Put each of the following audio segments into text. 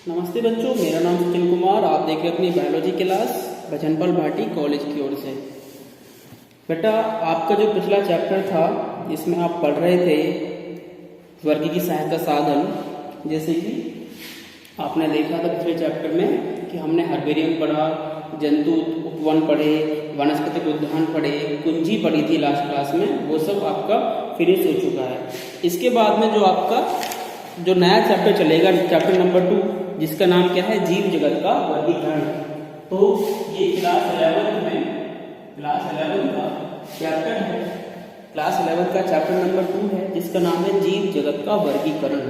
नमस्ते बच्चों, मेरा नाम सचिन कुमार। आप देख रहे हैं अपनी बायोलॉजी क्लास भजनपाल भाटी कॉलेज की ओर से। बेटा, आपका जो पिछला चैप्टर था इसमें आप पढ़ रहे थे वर्गीय सहायता साधन, जैसे कि आपने देखा था पिछले चैप्टर में कि हमने हर्बेरियम पढ़ा, जंतु उपवन पढ़े, वनस्पतिक उद्यान पढ़े, कुंजी पढ़ी थी लास्ट क्लास में, वो सब आपका फिनिश हो चुका है। इसके बाद में जो आपका जो नया चैप्टर चलेगा, चैप्टर नंबर 2, जिसका नाम क्या है, जीव जगत का वर्गीकरण। तो ये क्लास 11 का चैप्टर है, क्लास 11 का चैप्टर नंबर 2 है, जिसका नाम है जीव जगत का वर्गीकरण।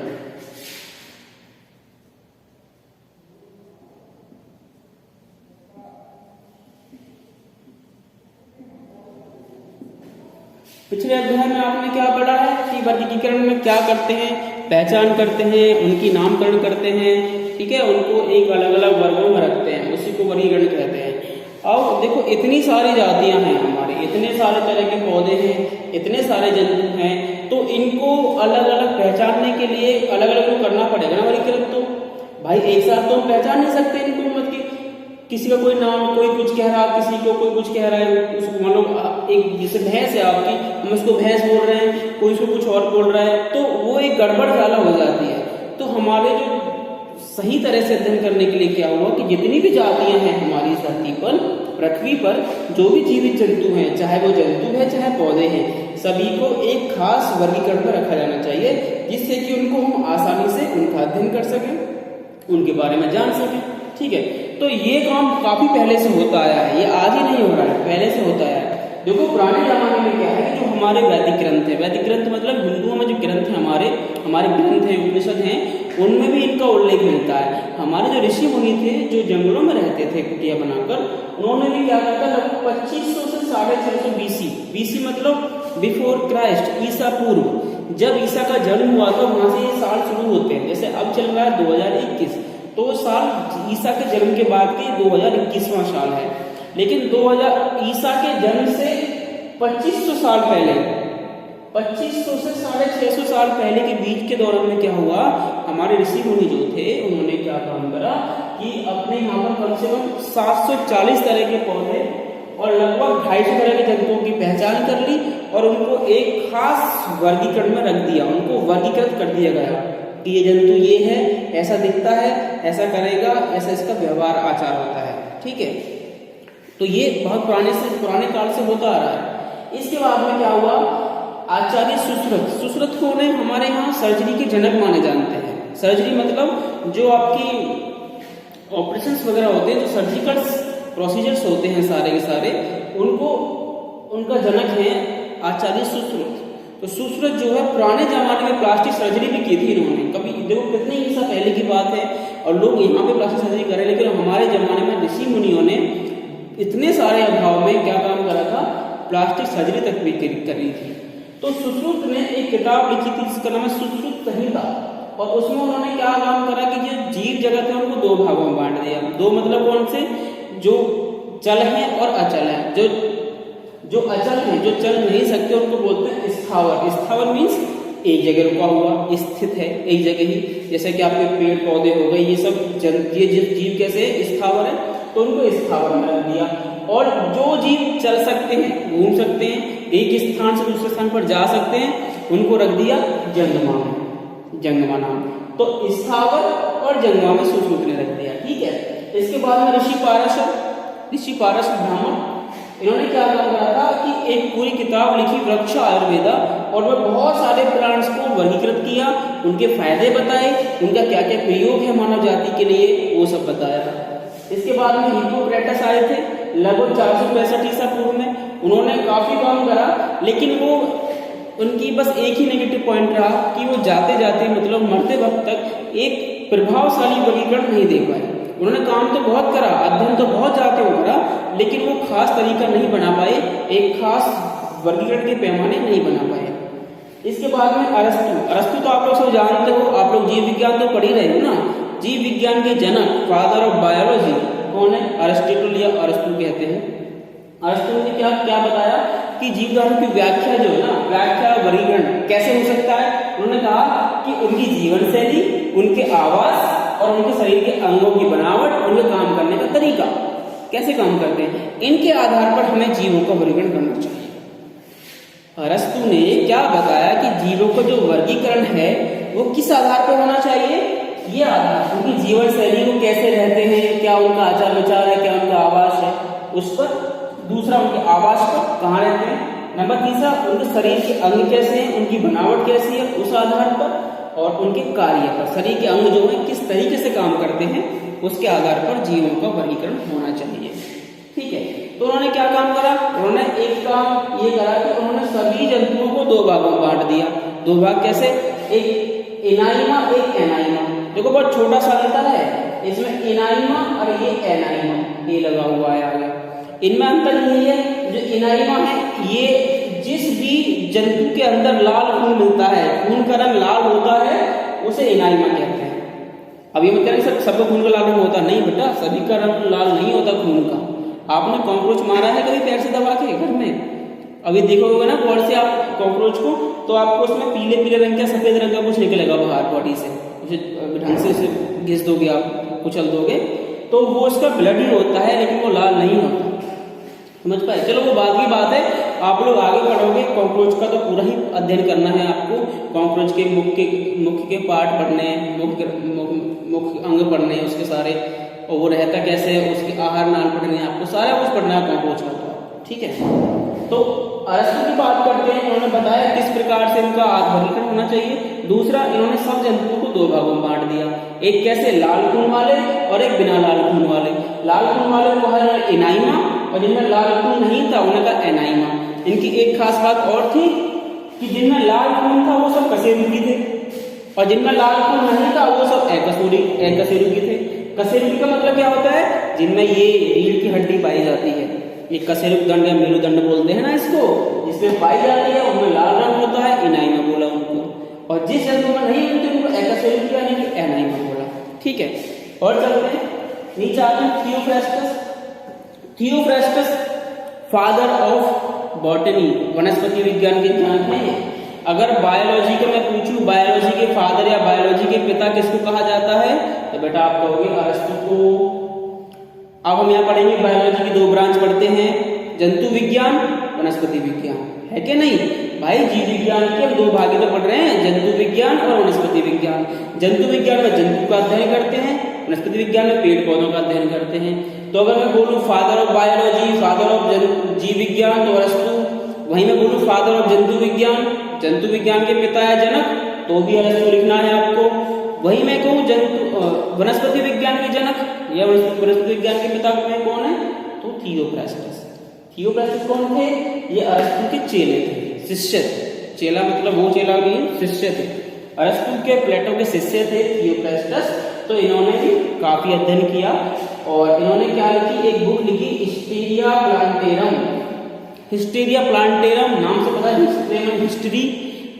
पिछले अध्याय में आपने क्या पढ़ा है कि वर्गीकरण में क्या करते हैं, पहचान करते हैं, उनकी नामकरण करते हैं, ठीक है, उनको एक अलग अलग वर्गों में रखते हैं, उसी को वर्गीकरण कहते हैं। अब देखो, इतनी सारी जातियां हैं हमारे, इतने सारे तरह के पौधे हैं, इतने सारे जंतु हैं, तो इनको अलग अलग पहचानने के लिए अलग अलग करना पड़ेगा ना वर्गीकरण। तो भाई एक साथ तो हम पहचान नहीं सकते इनको, मतलब कि किसी का कोई नाम, कोई कुछ कह रहा, किसी को कोई कुछ कह रहा है, उसको मान लो एक जैसे भैंस है आपकी, हम उसको भैंस बोल रहे हैं, कोई उसको कुछ और बोल रहा है, तो वो एक गड़बड़ ज़्यादा हो जाती है। तो हमारे जो सही तरह से अध्ययन करने के लिए क्या हुआ कि जितनी भी जातियां हैं हमारी धरती पर, पृथ्वी पर, जो भी जीवित जंतु हैं, चाहे वो जंतु है चाहे पौधे हैं, सभी को एक खास वर्गीकरण में रखा जाना चाहिए, जिससे कि उनको हम आसानी से उनका अध्ययन कर सकें, उनके बारे में जान सकें। ठीक है, तो ये काम काफी पहले से होता आया है, ये आज ही नहीं हो रहा है, पहले से होता आया है। देखो, पुराने जमाने में क्या है कि जो हमारे वैदिक ग्रंथ है, वैदिक ग्रंथ मतलब हिंदुओं में जो ग्रंथ है, हमारे ग्रंथ हैं, उपनिषद हैं, उनमें भी इनका उल्लेख मिलता है। हमारे जो ऋषि मुनि थे, जो जंगलों में रहते थे कुटिया बनाकर, उन्होंने भी क्या किया था, लगभग 2500 से 650 बीसी मतलब बिफोर क्राइस्ट, ईसा पूर्व, जब ईसा का जन्म हुआ था वहां से ये साल शुरू होते हैं। जैसे अब चल रहा है 2021, तो साल ईसा के जन्म के बाद की 2021वां साल है, लेकिन 2000 ईसा के जन्म से 2500 साल पहले, 2500 से 650 साल पहले के बीच के दौरान में क्या हुआ, हमारे ऋषि मुनि जो थे उन्होंने क्या काम करा कि अपने यहाँ पर कम से कम 740 तरह के पौधे और लगभग 250 तरह के जंतुओं की पहचान कर ली और उनको एक खास वर्गीकरण में रख दिया, उनको वर्गीकृत कर दिया गया कि ये जंतु ये है, ऐसा दिखता है, ऐसा करेगा, ऐसा इसका व्यवहार आचार होता है। ठीक है, तो ये बहुत पुराने काल से होता आ रहा है। इसके बाद में क्या हुआ, आचार्य सुश्रुत को ने हमारे यहाँ सर्जरी के जनक माने जाते हैं। सर्जरी मतलब जो आपकी ऑपरेशंस वगैरह होते हैं, जो सर्जिकल प्रोसीजर्स होते हैं सारे के सारे, उनका जनक है आचार्य सुश्रुत। तो सुश्रुत जो है पुराने जमाने में प्लास्टिक सर्जरी भी की थी इन्होंने। कभी देखो कितने ही साल पहले की बात है और लोग यहाँ पे प्लास्टिक सर्जरी कर रहे हैं, लेकिन हमारे जमाने में ऋषि मुनियों ने इतने सारे अभाव में क्या काम करा था, प्लास्टिक सर्जरी तक भी करी थी। तो सुश्रुत ने एक किताब लिखी थी जिसका नाम है सुश्रुत संहिता, और उसमें उन्होंने क्या काम करा कि जो जीव जगत है उनको 2 भागों में बांट दिया। 2 मतलब कौन से, जो चल है और अचल है। जो अचल है, जो चल नहीं सकते, उनको बोलते हैं स्थावर। स्थावर मीन्स एक जगह रुका हुआ, स्थित है एक जगह ही, जैसे कि आपके पेड़ पौधे हो गए, ये सब ये जीव कैसे स्थावर है, तो उनको स्थावर में रख दिया। और जो जीव चल सकते हैं, घूम सकते हैं, एक स्थान से दूसरे स्थान पर जा सकते हैं, उनको रख दिया जंगमा नाम। तो स्थावर और जंगमा में सुश्रुत ने रख दिया। ठीक है, इसके बाद में ऋषि पारस ब्राह्मण, इन्होंने क्या काम करा था कि एक पूरी किताब लिखी वृक्ष आयुर्वेदा, और वह बहुत सारे प्लांट्स को वर्गीकृत किया, उनके फायदे बताए, उनका क्या क्या प्रयोग है मानव जाति के लिए, वो सब बताया। इसके बाद में हिप्पोक्रेटस आए थे लगभग 465 ईसा पूर्व में। उन्होंने काफी काम करा, लेकिन वो उनकी बस एक ही नेगेटिव पॉइंट रहा कि वो जाते जाते मतलब मरते वक्त तक एक प्रभावशाली वर्गीकरण नहीं दे पाए। उन्होंने काम तो बहुत करा, अध्ययन तो बहुत जाते हो करा, लेकिन वो खास तरीका नहीं बना पाए, एक खास वर्गीकरण के पैमाने नहीं बना पाए। इसके बाद में अरस्तु तो आप लोग सब जानते हो, आप लोग जीव विज्ञान तो पढ़ ही रहे हो ना। जीव विज्ञान के जनक, फादर ऑफ बायोलॉजी कौन है, अरिस्टोटल या अरस्तु कहते हैं। अरस्तु ने क्या बताया कि जीव विज्ञान की व्याख्या जो है ना, व्याख्या वर्गीकरण कैसे हो सकता है। उन्होंने कहा कि उनकी जीवन शैली, उनके आवास और उनके शरीर के अंगों की बनावट, उनके काम करने का तरीका, कैसे काम करते हैं, इनके आधार पर हमें जीवों का वर्गीकरण करना चाहिए। अरस्तु ने क्या बताया कि जीवों का जो वर्गीकरण है वो किस आधार पर होना चाहिए, ये आधार उनकी जीवन शैली, वो कैसे रहते हैं, क्या उनका आचार विचार है, क्या उनका आवास है उस पर, दूसरा उनके आवास पर कहाँ रहते हैं, नंबर तीसरा उनके शरीर के अंग कैसे हैं, उनकी बनावट कैसी है उस आधार पर, और उनके कार्य पर, शरीर के अंग जो है किस तरीके से काम करते हैं उसके आधार पर जीवों का वर्गीकरण होना चाहिए। ठीक है, तो उन्होंने क्या काम करा, उन्होंने एक काम ये करा कि उन्होंने सभी जंतुओं को दो भागों में बांट दिया। दो भाग कैसे, एक एनाइमा एक एनाइमा। देखो बहुत छोटा सा अंतर है इसमें, एनाइमा और ये एनाइमा, ये लगा हुआ है आगे। इनमें अंतर यही है, जो एनाइमा है ये जिस भी जंतु के अंदर लाल खून मिलता है, खून का रंग लाल होता है, उसे एनाइमा कहते हैं। अब ये मतलब सर सबका खून का लाल रंग होता नहीं बेटा, सभी का रंग लाल नहीं होता खून का। आपने कॉकरोच मारा है कभी पैर से दबा के घर में, अभी देखोगे ना बॉल से आप कॉकरोच को, तो आपको उसमें पीले पीले रंग का सफेद रंग का कुछ निकलेगा बाहर बॉडी से, उसे ढंग से उसे घिस दोगे आप, कुचल दोगे तो वो उसका ब्लड ही होता है, लेकिन वो लाल नहीं होता। समझ पाए, चलो वो बात की बात है, आप लोग आगे पढ़ोगे कॉकरोच का तो पूरा ही अध्ययन करना है आपको। कॉकरोच के मुख के पार्ट पढ़ने हैं, मुख्य अंग पढ़ने हैं उसके सारे, और वो रहता कैसे है, उसके आहार नाल पढ़ने हैं आपको, सारा कुछ पढ़ना है कॉकरोच का। ठीक है, तो अरस्तु की बात करते हैं, इन्होंने बताया किस प्रकार से इनका वर्गीकरण होना चाहिए। दूसरा, इन्होंने सब जंतुओं को दो भागों में बांट दिया, एक कैसे, लाल खून वाले और एक बिना लाल खून वाले। लाल खून वाले को है एनाइमा, और जिनमें लाल खून नहीं था उन्हें कहा एनाइमा। इनकी एक खास बात और थी कि जिनमें लाल खून था वो सब कशेरुकी थे, और जिनमें लाल खून नहीं था वो सब एकशेरुकी थे। कशेरुकी का मतलब क्या होता है, जिनमें ये रीढ़ की हड्डी पाई जाती है, ये कशेरुक दंड या मेरुदंड बोलते हैं ना इसको, जिसमें पाई जाती है उनमें लाल रंग होता है, एनाइमा बोला उनको। और जिस जंतु में नहीं होती उनको एकशेरुकी यानी कि एनाइमा बोला। ठीक है, और चलते हैं नीचे आते हैं Theophrastus. Theophrastus father of botany, वनस्पति विज्ञान के जनक हैं। अगर बायोलॉजी को मैं पूछूं, बायोलॉजी के फादर या बायोलॉजी के पिता किसको कहा जाता है, तो बेटा आप कहोगे अरस्तु को। अब हम यहाँ पढ़ेंगे, बायोलॉजी की दो ब्रांच पढ़ते हैं, जंतु विज्ञान, वनस्पति विज्ञान, है कि नहीं भाई। जीव विज्ञान के दो भाग तो पढ़ रहे हैं, जंतु विज्ञान और वनस्पति विज्ञान। जंतु विज्ञान में जंतु का अध्ययन करते हैं, वनस्पति विज्ञान में पेड़ पौधों का अध्ययन करते हैं। तो अगर मैं बोलूं father of biology, father of जीव विज्ञान, तो अरस्तु। वहीं मैं बोलूं फादर ऑफ जंतु विज्ञान, जंतु विज्ञान के पिता है जनक, तो भी अरस्तु लिखना है आपको। वही मैं कहूँ वनस्पति विज्ञान के जनक या वनस्पति विज्ञान के पिता में कौन है, तो थियोफ्रास्टस। थियोफ्रास्टस कौन थे, ये अरस्तु के चेले थे, शिष्य थे। चेला मतलब वो चेला भी शिष्य थे, अरस्तु के प्लेटो के शिष्य थे थियोफ्रास्टस। तो इन्होंने भी काफी अध्ययन किया, और इन्होंने क्या लिखी, एक बुक लिखी, हिस्टीरिया प्लांटेरम। हिस्टीरिया प्लांटेरम नाम से पता है, हिस्ट्री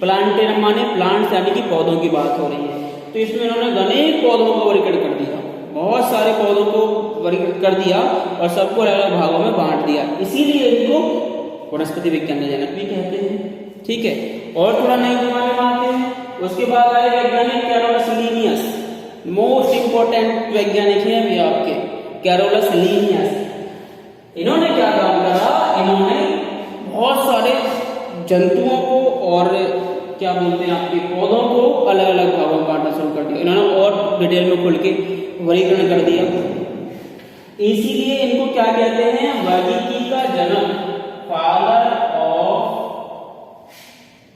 प्लांटेरम माने प्लांट्स यानी कि पौधों की बात हो रही है। तो इसमें इन्होंने अनेक पौधों का वर्गीकरण कर दिया, बहुत सारे पौधों को वर्गीकृत कर दिया और सबको अलग अलग भागों में बांट दिया, इसीलिए इनको वनस्पति विज्ञान के जनक भी कहते हैं। ठीक है, और थोड़ा नए जमाने में आते हैं। उसके बाद आए वैज्ञानिक कैरोलस लीनियस, मोस्ट इंपोर्टेंट वैज्ञानिक हैं अभी आपके, कैरोलस लीनियस। इन्होंने क्या काम करा, इन्होंने बहुत सारे जंतुओं को और क्या बोलते हैं आपके पौधों को अलग अलग भागों में बांटना शुरू कर दिया। इन्होंने और डिटेल में खुल के वर्गीकरण कर दिया, इसीलिए इनको क्या कहते हैं, वर्गीकी का जनक, फादर ऑफ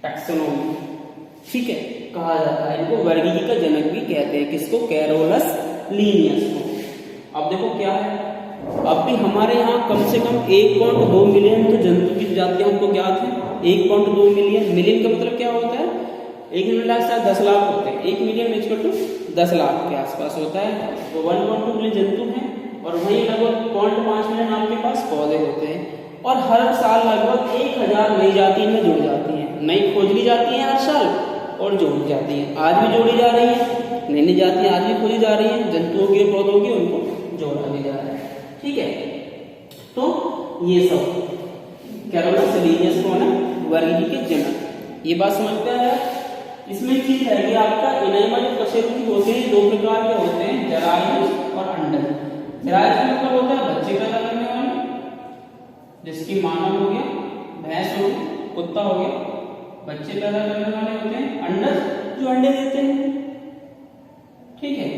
टैक्सोनॉमी। ठीक है, कहा जाता है इनको वर्गीकी का जनक भी कहते हैं, किसको, कैरोलस लीनियस को। अब देखो क्या है, अब भी हमारे यहाँ कम से कम 1.2 मिलियन तो जंतु की जातियां हमको ज्ञात है। 1.2 मिलियन, मिलियन का मतलब क्या होता है, 1 मिलियन शायद 10 लाख होते हैं, 1 मिलियन इक्वल टू 10 लाख के आसपास होता है। तो 1.2 मिलियन जंतु हैं, और वहीं लगभग 0.5 मिलियन आपके पास पौधे होते हैं, और हर साल लगभग 1000 नई जाति में जुड़ जाती हैं, नई खोज ली जाती है हर साल और जोड़ी जाती है। आज भी जोड़ी जा रही है, नई नई जातियां आज भी खोजी जा रही हैं, जंतुओं की पौधों की, उनको जोड़ा भी जा रहा है। ठीक है, तो ये सब कैरोलस लीनियस कौन है, वर्गीकी के जनक। ये बात समझते हैं। इसमें चीज है कि आपका इनैमा जो कशेरुकी होते हैं 2 प्रकार के होते हैं, जरायुज और अंडज। जरायुज का मतलब होता है बच्चे पैदा करने वाले, जिसकी मानव हो गया, भैंस हो गई, कुत्ता हो गया, बच्चे पैदा करने वाले होते हैं। अंडज जो अंडे देते हैं, ठीक है,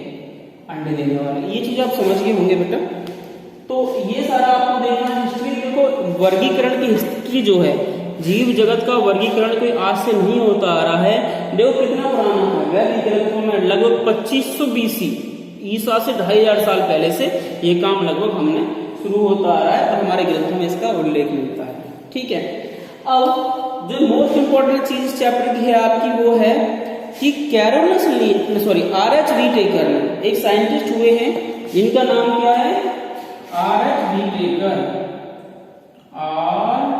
अंडे देने वाले। ये चीज आप समझ गए होंगे बेटा। तो ये सारा आपको देखना हिस्ट्री। देखो वर्गीकरण की हिस्ट्री जो है, जीव जगत का वर्गीकरण कोई आज से नहीं होता आ रहा है। देखो कितना पुराना है, वैदिक ग्रंथों में लगभग 2500 BC, ईसा से 2500 साल पहले से ये काम लगभग हमने शुरू होता आ रहा है और हमारे ग्रंथों में इसका उल्लेख मिलता है। ठीक है, अब जो मोस्ट इंपॉर्टेंट चीज इस चैप्टर की है आपकी वो है कि कैरोलस R.H. व्हीटेकर एक साइंटिस्ट हुए हैं जिनका नाम क्या है, R.H. व्हीटेकर, R.H.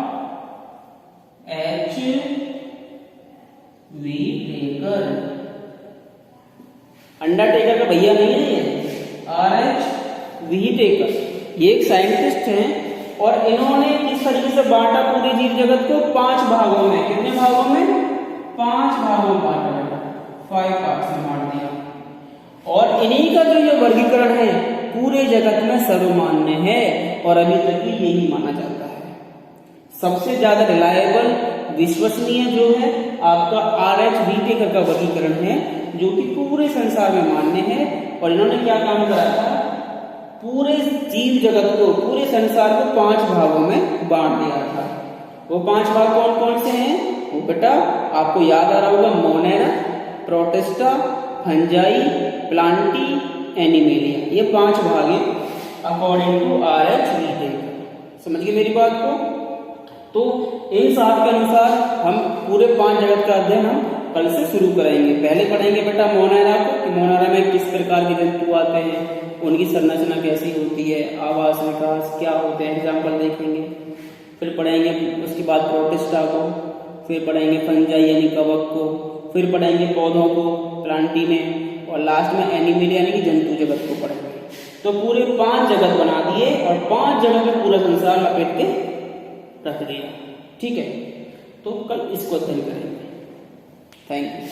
व्हीटेकर, अंडरटेकर का भैया नहीं है ये, R.H. व्हीटेकर। ये एक साइंटिस्ट हैं और इन्होंने किस तरीके से बांटा पूरे जीव जगत को 5 भागों में। कितने भागों में? 5 भागों में बांटा बेटा, 5 पार्ट्स में बांट दिया। और इन्हीं का जो वर्गीकरण है पूरे जगत में सर्वमान्य है और अभी तक भी यही माना जाता है। सबसे ज्यादा रिलायबल, विश्वसनीय जो है आपका R.H. व्हीटेकर का वर्गीकरण है, जो कि पूरे संसार में मान्य है। और इन्होंने क्या काम करा था, पूरे जीव जगत को, पूरे संसार को 5 भागों में बांट दिया था। वो 5 भाग कौन कौन से हैं वो बेटा आपको याद आ रहा होगा, Monera, protista, fungi, Plantae, animalia. ये 5 भाग हैं अकॉर्डिंग टू R.H. व्हीटेकर। समझ गए मेरी बात को? तो इन 7 के अनुसार हम पूरे 5 जगत का अध्ययन हम कल से शुरू करेंगे। पहले पढ़ेंगे बेटा मोनेरा को, कि मोनेरा में किस प्रकार के जंतु आते हैं, उनकी संरचना कैसी होती है, आवास विकास क्या होते हैं, एग्जाम्पल देखेंगे। फिर पढ़ेंगे उसके बाद प्रोटिस्टा को, फिर पढ़ेंगे फंजाई यानी कवक को, फिर पढ़ेंगे पौधों को प्लांटी में, और लास्ट में एनिमल यानी कि जंतु जगत को पढ़ेंगे। तो पूरे 5 जगत बना दिए और 5 जगत में पूरा संसार लपेट के रख दिया। ठीक है, तो कल इसको अध्ययन करेंगे। Thank you.